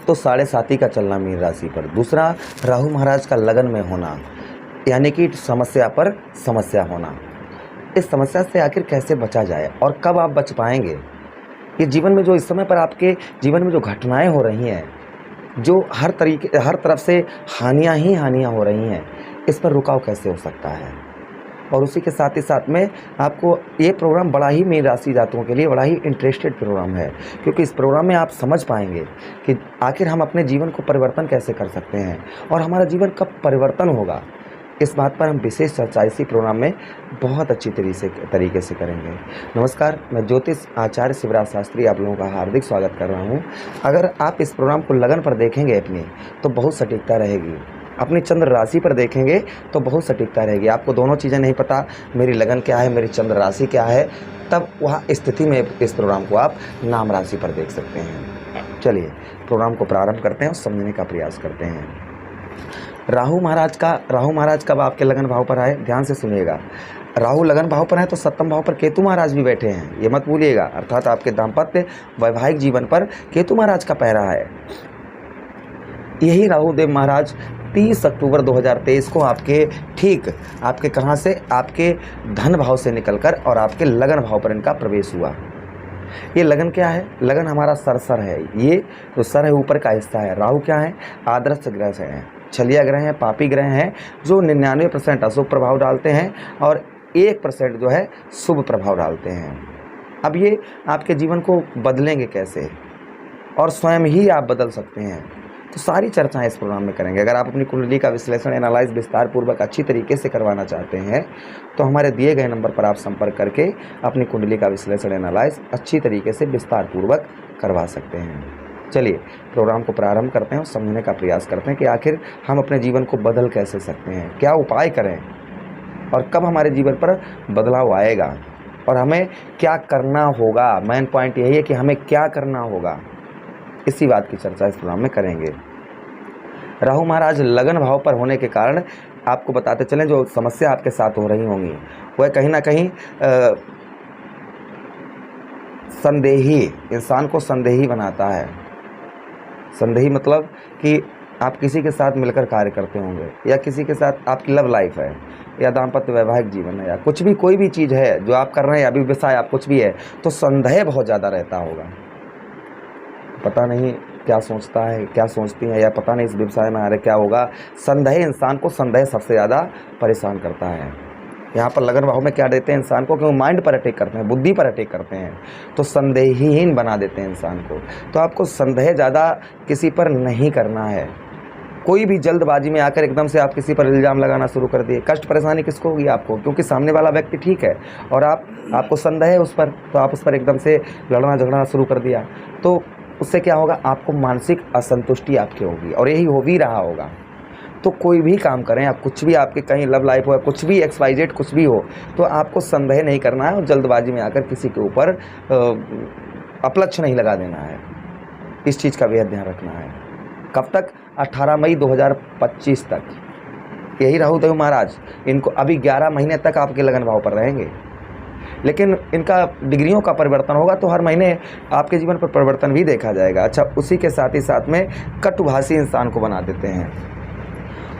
तो 7.5 का चलना मीन राशि पर। दूसरा, राहु महाराज का लगन में होना, यानी कि समस्या पर समस्या होना। इस समस्या से आखिर कैसे बचा जाए और कब आप बच पाएंगे? ये जीवन में जो इस समय पर आपके जीवन में जो घटनाएं हो रही हैं, जो हर तरफ से हानियां ही हानियां हो रही हैं, इस पर रुकाव कैसे हो सकता है? और उसी के साथ ही साथ में आपको ये प्रोग्राम बड़ा ही मीन राशि जातकों के लिए बड़ा ही इंटरेस्टेड प्रोग्राम है, क्योंकि इस प्रोग्राम में आप समझ पाएंगे कि आखिर हम अपने जीवन को परिवर्तन कैसे कर सकते हैं और हमारा जीवन कब परिवर्तन होगा। इस बात पर हम विशेष चर्चा इसी प्रोग्राम में बहुत अच्छी तरीके से करेंगे। नमस्कार, मैं ज्योतिष आचार्य शिवराज शास्त्री आप लोगों का हार्दिक स्वागत कर रहा हूं। अगर आप इस प्रोग्राम को लगन पर देखेंगे अपनी, तो बहुत सटीकता रहेगी। अपनी चंद्र राशि पर देखेंगे तो बहुत सटीकता रहेगी। आपको दोनों चीज़ें नहीं पता, मेरी लगन क्या है, मेरी चंद्र राशि क्या है, तब वहाँ स्थिति में इस प्रोग्राम को आप नाम राशि पर देख सकते हैं। चलिए प्रोग्राम को प्रारंभ करते हैं और समझने का प्रयास करते हैं। राहु महाराज कब आपके लगन भाव पर आए, ध्यान से सुनिएगा। राहु लगन भाव पर है तो सप्तम भाव पर केतु महाराज भी बैठे हैं, ये मत भूलिएगा। अर्थात आपके दाम्पत्य वैवाहिक जीवन पर केतु महाराज का पहरा है। यही राहु देव महाराज 30 अक्टूबर 2023 को आपके कहाँ से, आपके धन भाव से निकलकर और आपके लगन भाव पर इनका प्रवेश हुआ। ये लगन क्या है? लगन हमारा सर है। ये जो सर है ऊपर का हिस्सा है। राहु क्या है? आदर्श ग्रह से हैं, छलिया ग्रह हैं, पापी ग्रह हैं, जो 99% अशुभ प्रभाव डालते हैं और 1% जो है शुभ प्रभाव डालते हैं। अब ये आपके जीवन को बदलेंगे कैसे और स्वयं ही आप बदल सकते हैं, तो सारी चर्चाएं इस प्रोग्राम में करेंगे। अगर आप अपनी कुंडली का विश्लेषण एनालाइज विस्तार पूर्वक अच्छी तरीके से करवाना चाहते हैं, तो हमारे दिए गए नंबर पर आप संपर्क करके अपनी कुंडली का विश्लेषण एनालाइज अच्छी तरीके से विस्तार पूर्वक करवा सकते हैं। चलिए प्रोग्राम को प्रारंभ करते हैं और समझने का प्रयास करते हैं कि आखिर हम अपने जीवन को बदल कैसे सकते हैं, क्या उपाय करें और कब हमारे जीवन पर बदलाव आएगा और हमें क्या करना होगा। मेन पॉइंट यही है कि हमें क्या करना होगा, इसी बात की चर्चा इस प्रोग्राम में करेंगे। राहु महाराज लगन भाव पर होने के कारण आपको बताते चलें, जो समस्या आपके साथ हो रही होंगी वह कहीं ना कहीं संदेही, इंसान को संदेही बनाता है। संदेही मतलब कि आप किसी के साथ मिलकर कार्य करते होंगे, या किसी के साथ आपकी लव लाइफ है, या दाम्पत्य वैवाहिक जीवन है, या कुछ भी कोई भी चीज़ है जो आप कर रहे हैं, अभी व्यवसाय आप कुछ भी है, तो संदेह बहुत ज़्यादा रहता होगा। पता नहीं क्या सोचता है, क्या सोचती है, या पता नहीं इस व्यवसाय में आ रहे क्या होगा। संदेह, इंसान को संदेह सबसे ज़्यादा परेशान करता है। यहाँ पर लगन भाव में क्या देते हैं इंसान को, क्योंकि माइंड पर अटैक करते हैं, बुद्धि पर अटैक करते हैं, तो संदेहहीन बना देते हैं इंसान को। तो आपको संदेह ज़्यादा किसी पर नहीं करना है। कोई भी जल्दबाजी में आकर एकदम से आप किसी पर इल्ज़ाम लगाना शुरू कर दिए, कष्ट परेशानी किसको होगी? आपको, क्योंकि सामने वाला व्यक्ति ठीक है और आपको संदेह है उस पर, तो आप उस पर एकदम से लड़ना झगड़ना शुरू कर दिया, तो उससे क्या होगा? आपको मानसिक असंतुष्टि आपकी होगी, और यही हो भी रहा होगा। तो कोई भी काम करें आप, कुछ भी आपके कहीं लव लाइफ हो, कुछ भी XYZ कुछ भी हो, तो आपको संदेह नहीं करना है और जल्दबाजी में आकर किसी के ऊपर अपलक्ष्य नहीं लगा देना है। इस चीज़ का बेहद ध्यान रखना है। कब तक? 18 मई 2025 तक। यही राहु देव महाराज इनको अभी 11 महीने तक आपके लगन भाव पर रहेंगे, लेकिन इनका डिग्रियों का परिवर्तन होगा, तो हर महीने आपके जीवन पर परिवर्तन भी देखा जाएगा। अच्छा, उसी के साथ ही साथ में कटुभाषी इंसान को बना देते हैं,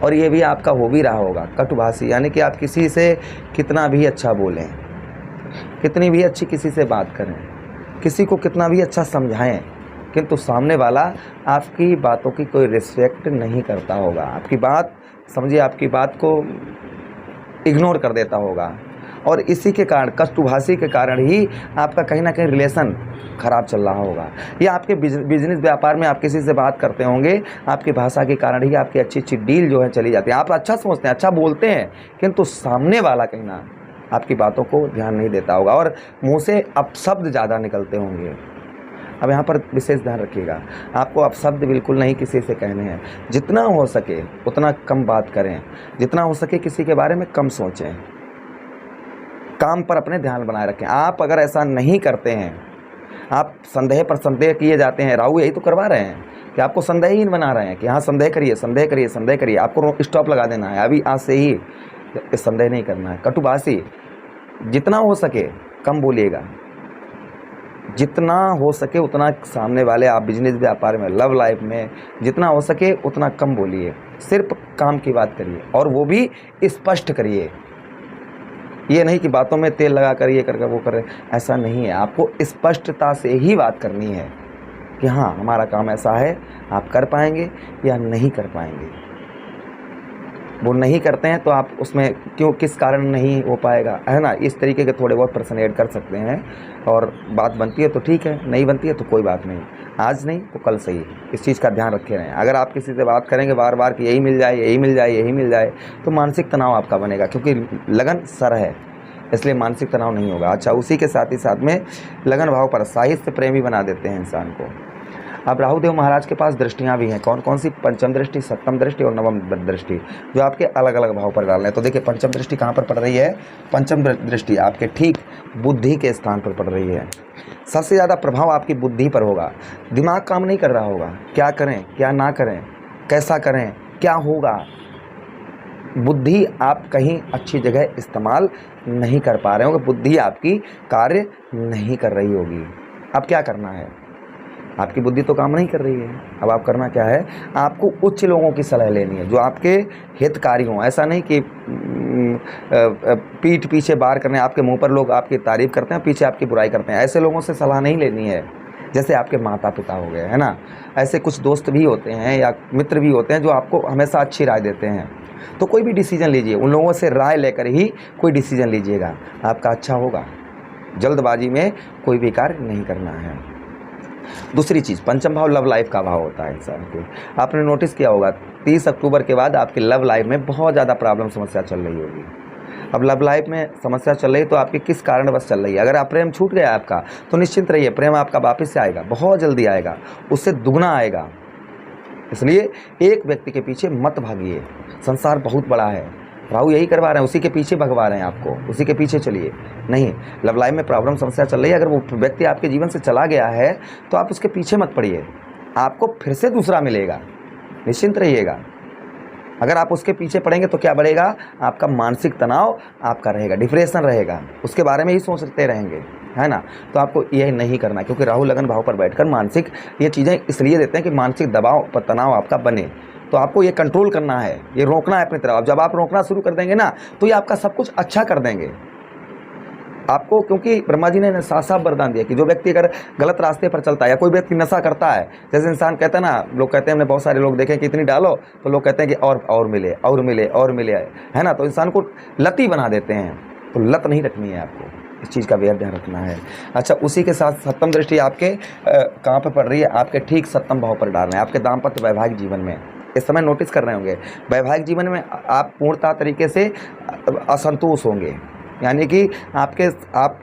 और ये भी आपका हो भी रहा होगा। कटुभाषी यानी कि आप किसी से कितना भी अच्छा बोलें, कितनी भी अच्छी किसी से बात करें, किसी को कितना भी अच्छा समझाएं, किंतु सामने वाला आपकी बातों की कोई रिस्पेक्ट नहीं करता होगा। आपकी बात समझिए, आपकी बात को इग्नोर कर देता होगा, और इसी के कारण, कटुभाषी के कारण ही आपका कहीं ना कहीं रिलेशन खराब चल रहा होगा। या आपके बिजनेस व्यापार में आप किसी से बात करते होंगे, आपकी भाषा के कारण ही आपकी अच्छी अच्छी डील जो है चली जाती है। आप अच्छा सोचते हैं, अच्छा बोलते हैं, किंतु सामने वाला कहीं ना आपकी बातों को ध्यान नहीं देता होगा और मुँह से अपशब्द ज़्यादा निकलते होंगे। अब यहाँ पर विशेष ध्यान रखिएगा, आपको अपशब्द बिल्कुल नहीं किसी से कहने हैं। जितना हो सके उतना कम बात करें, जितना हो सके किसी के बारे में कम सोचें, काम पर अपने ध्यान बनाए रखें। आप अगर ऐसा नहीं करते हैं, आप संदेह पर संदेह किए जाते हैं, राहु यही तो करवा रहे हैं कि आपको संदेहहीन बना रहे हैं कि हाँ संदेह करिए, संदेह करिए, संदेह करिए। आपको स्टॉप लगा देना है, अभी आज से ही संदेह नहीं करना है। कटुभाषी जितना हो सके कम बोलिएगा, जितना हो सके उतना सामने वाले, आप बिजनेस व्यापार में, लव लाइफ में, जितना हो सके उतना कम बोलिए, सिर्फ काम की बात करिए और वो भी स्पष्ट करिए। ये नहीं कि बातों में तेल लगा कर ये करके वो करे, ऐसा नहीं है। आपको स्पष्टता से ही बात करनी है कि हाँ हमारा काम ऐसा है, आप कर पाएंगे या नहीं कर पाएंगे। वो नहीं करते हैं तो आप उसमें क्यों, किस कारण नहीं हो पाएगा, है ना। इस तरीके के थोड़े बहुत प्रश्न ऐड कर सकते हैं और बात बनती है तो ठीक है, नहीं बनती है तो कोई बात नहीं, आज नहीं तो कल सही। इस चीज़ का ध्यान रखे रहें। अगर आप किसी से बात करेंगे बार बार कि यही मिल जाए, यही मिल जाए, यही मिल जाए, तो मानसिक तनाव आपका बनेगा, क्योंकि लगन सर है, इसलिए मानसिक तनाव नहीं होगा। अच्छा, उसी के साथ ही साथ में लगन भाव पर साहित्य प्रेमी बना देते हैं इंसान को। अब राहुदेव महाराज के पास दृष्टियाँ भी हैं, कौन कौन सी? पंचम दृष्टि, सप्तम दृष्टि और नवम दृष्टि, जो आपके अलग अलग भाव पर डालना है। तो देखिए पंचम दृष्टि कहाँ पर पड़ रही है? पंचम दृष्टि आपके ठीक बुद्धि के स्थान पर पड़ रही है। सबसे ज़्यादा प्रभाव आपकी बुद्धि पर होगा। दिमाग काम नहीं कर रहा होगा, क्या करें क्या ना करें, कैसा करें, क्या होगा। बुद्धि आप कहीं अच्छी जगह इस्तेमाल नहीं कर पा रहे होंगे, बुद्धि आपकी कार्य नहीं कर रही होगी। अब क्या करना है? आपकी बुद्धि तो काम नहीं कर रही है, अब आप करना क्या है? आपको उच्च लोगों की सलाह लेनी है जो आपके हितकारी हों। ऐसा नहीं कि पीठ पीछे बार करने, आपके मुंह पर लोग आपकी तारीफ़ करते हैं, पीछे आपकी बुराई करते हैं, ऐसे लोगों से सलाह नहीं लेनी है। जैसे आपके माता पिता हो गए, है ना, ऐसे कुछ दोस्त भी होते हैं या मित्र भी होते हैं जो आपको हमेशा अच्छी राय देते हैं। तो कोई भी डिसीजन लीजिए, उन लोगों से राय लेकर ही कोई डिसीजन लीजिएगा, आपका अच्छा होगा। जल्दबाजी में कोई भी कार्य नहीं करना है। दूसरी चीज़, पंचम भाव लव लाइफ का भाव होता है इंसान के। आपने नोटिस किया होगा 30 अक्टूबर के बाद आपकी लव लाइफ में बहुत ज़्यादा प्रॉब्लम समस्या चल रही होगी। अब लव लाइफ में समस्या चल रही है तो आपकी किस कारणवश चल रही है? अगर आप प्रेम छूट गया आपका तो निश्चिंत रहिए, प्रेम आपका वापस से आएगा, बहुत जल्दी आएगा, उससे दुगना आएगा। इसलिए एक व्यक्ति के पीछे मत भागिए, संसार बहुत बड़ा है, राहु यही करवा रहे हैं, उसी के पीछे भगवा रहे हैं आपको, उसी के पीछे चलिए। नहीं, लव लाइफ में प्रॉब्लम समस्या चल रही है, अगर वो व्यक्ति आपके जीवन से चला गया है तो आप उसके पीछे मत पड़िए, आपको फिर से दूसरा मिलेगा, निश्चिंत रहिएगा। अगर आप उसके पीछे पड़ेंगे तो क्या बढ़ेगा? आपका मानसिक तनाव आपका रहेगा, डिप्रेशन रहेगा, उसके बारे में ही सोचते रहेंगे, है ना। तो आपको यह नहीं करना, क्योंकि राहु लगन भाव पर बैठकर मानसिक ये चीज़ें इसलिए देते हैं कि मानसिक दबाव पर तनाव आपका बने। तो आपको ये कंट्रोल करना है, ये रोकना है अपनी तरफ। जब आप रोकना शुरू कर देंगे ना तो ये आपका सब कुछ अच्छा कर देंगे आपको, क्योंकि ब्रह्मा जी ने साफ साफ वरदान दिया कि जो व्यक्ति अगर गलत रास्ते पर चलता है या कोई व्यक्ति नशा करता है, जैसे इंसान कहता है ना, लोग कहते हैं, हमने बहुत सारे लोग देखे कि इतनी डालो तो लोग कहते हैं कि और मिले और मिले और मिले, है ना, तो इंसान को लती बना देते हैं। तो लत नहीं रखनी है आपको, इस चीज़ का बेहद ध्यान रखना है। अच्छा, उसी के साथ सप्तम दृष्टि आपके कहाँ पर पड़ रही है? आपके ठीक सप्तम भाव पर डाल रहे हैं, आपके दाम्पत्य वैवाहिक जीवन में। इस समय नोटिस कर रहे होंगे वैवाहिक जीवन में आप पूर्णतः तरीके से असंतोष होंगे, यानी कि आप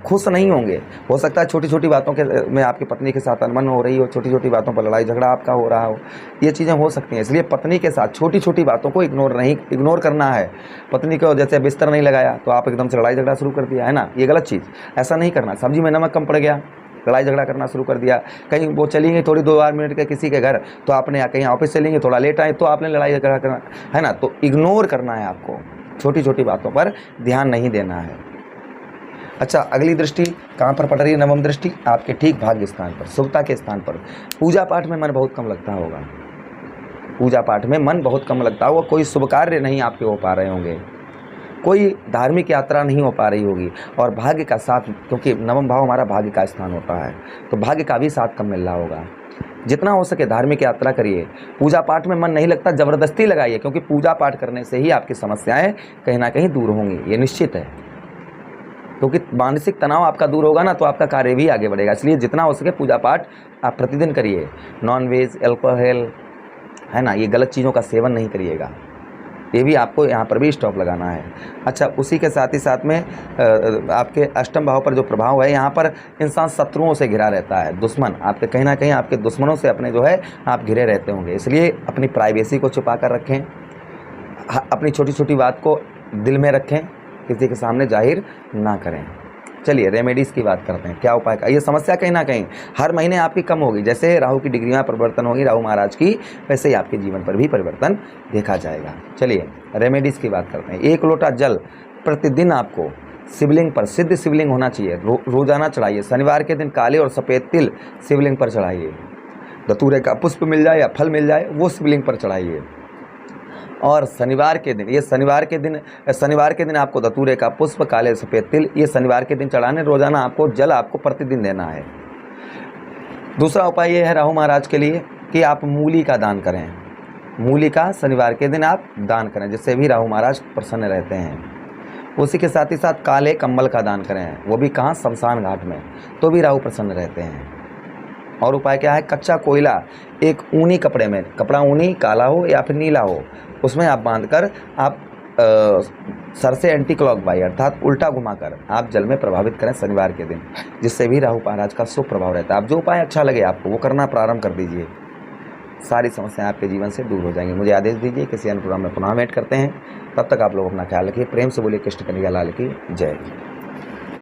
खुश नहीं होंगे। हो सकता है छोटी छोटी बातों के में आपकी पत्नी के साथ अनबन हो रही हो, छोटी छोटी बातों पर लड़ाई झगड़ा आपका हो रहा हो, ये चीज़ें हो सकती हैं। इसलिए पत्नी के साथ छोटी छोटी बातों को इग्नोर करना है। पत्नी को जैसे बिस्तर नहीं लगाया तो आप एकदम से लड़ाई झगड़ा शुरू कर दिया, है ना, ये गलत चीज़, ऐसा नहीं करना। सब्जी में नमक कम पड़ गया, लड़ाई झगड़ा करना शुरू कर दिया। कहीं वो चली गई थोड़ी 2 मिनट के किसी के घर, तो आपने कहीं ऑफिस चली गई, थोड़ा लेट आए तो आपने लड़ाई झगड़ा करना, है ना। तो इग्नोर करना है आपको, छोटी छोटी बातों पर ध्यान नहीं देना है। अच्छा, अगली दृष्टि कहाँ पर पड़ रही है? नवम दृष्टि आपके ठीक भाग्य स्थान पर, शुभता के स्थान पर। पूजा पाठ में मन बहुत कम लगता होगा, पूजा पाठ में मन बहुत कम लगता होगा, कोई शुभ कार्य नहीं आपके हो पा रहे होंगे, कोई धार्मिक यात्रा नहीं हो पा रही होगी। और भाग्य का साथ, क्योंकि नवम भाव हमारा भाग्य का स्थान होता है, तो भाग्य का भी साथ कम मिल रहा होगा। जितना हो सके धार्मिक यात्रा करिए। पूजा पाठ में मन नहीं लगता, ज़बरदस्ती लगाइए, क्योंकि पूजा पाठ करने से ही आपकी समस्याएं कहीं ना कहीं दूर होंगी, ये निश्चित है। क्योंकि मानसिक तनाव आपका दूर होगा ना तो आपका कार्य भी आगे बढ़ेगा। इसलिए जितना हो सके पूजा पाठ आप प्रतिदिन करिए। नॉन वेज, अल्कोहल, है ना, ये गलत चीज़ों का सेवन नहीं करिएगा, ये भी आपको यहाँ पर भी स्टॉप लगाना है। अच्छा, उसी के साथ ही साथ में आपके अष्टम भाव पर जो प्रभाव है, यहाँ पर इंसान शत्रुओं से घिरा रहता है, दुश्मन आपके, कहीं ना कहीं आपके दुश्मनों से अपने जो है आप घिरे रहते होंगे। इसलिए अपनी प्राइवेसी को छुपा कर रखें, अपनी छोटी छोटी बात को दिल में रखें, किसी के सामने जाहिर ना करें। चलिए रेमेडीज़ की बात करते हैं, क्या उपाय का। ये समस्या कहीं ना कहीं हर महीने आपकी कम होगी, जैसे राहु की डिग्री में परिवर्तन होगी राहु महाराज की, वैसे ही आपके जीवन पर भी परिवर्तन देखा जाएगा। चलिए रेमेडीज़ की बात करते हैं। 1 लोटा जल प्रतिदिन आपको शिवलिंग पर, सिद्ध शिवलिंग होना चाहिए, रोजाना चढ़ाइए। शनिवार के दिन काले और सफ़ेद तिल शिवलिंग पर चढ़ाइए। धतूरे का पुष्प मिल जाए या फल मिल जाए वो शिवलिंग पर चढ़ाइए। और शनिवार के दिन, ये शनिवार के दिन आपको धतूरे का पुष्प, काले सफ़ेद तिल, ये शनिवार के दिन चढ़ाने। रोजाना आपको जल आपको प्रतिदिन देना है। दूसरा उपाय ये है राहु महाराज के लिए कि आप मूली का दान करें। मूली का शनिवार के दिन आप दान करें, जिससे भी राहु महाराज प्रसन्न रहते हैं। उसी के साथ ही साथ काले कंबल का दान करें, वो भी कहाँ, शमशान घाट में, तो भी राहु प्रसन्न रहते हैं। और उपाय क्या है, कच्चा कोयला एक ऊनी कपड़े में, कपड़ा ऊनी काला हो या फिर नीला हो, उसमें आप बांधकर आप सर से एंटी क्लॉकवाइज अर्थात उल्टा घुमाकर आप जल में प्रभावित करें शनिवार के दिन, जिससे भी राहु महाराज का शुभ प्रभाव रहता है। आप जो उपाय अच्छा लगे आपको वो करना प्रारंभ कर दीजिए, सारी समस्याएं आपके जीवन से दूर हो जाएंगी। मुझे आदेश दीजिए, किसी अन्य प्रोग्राम में पुनः भेंट करते हैं। तब तक आप लोग अपना ख्याल रखिए। प्रेम से बोलिए कृष्ण कन्हैया लाल की जय।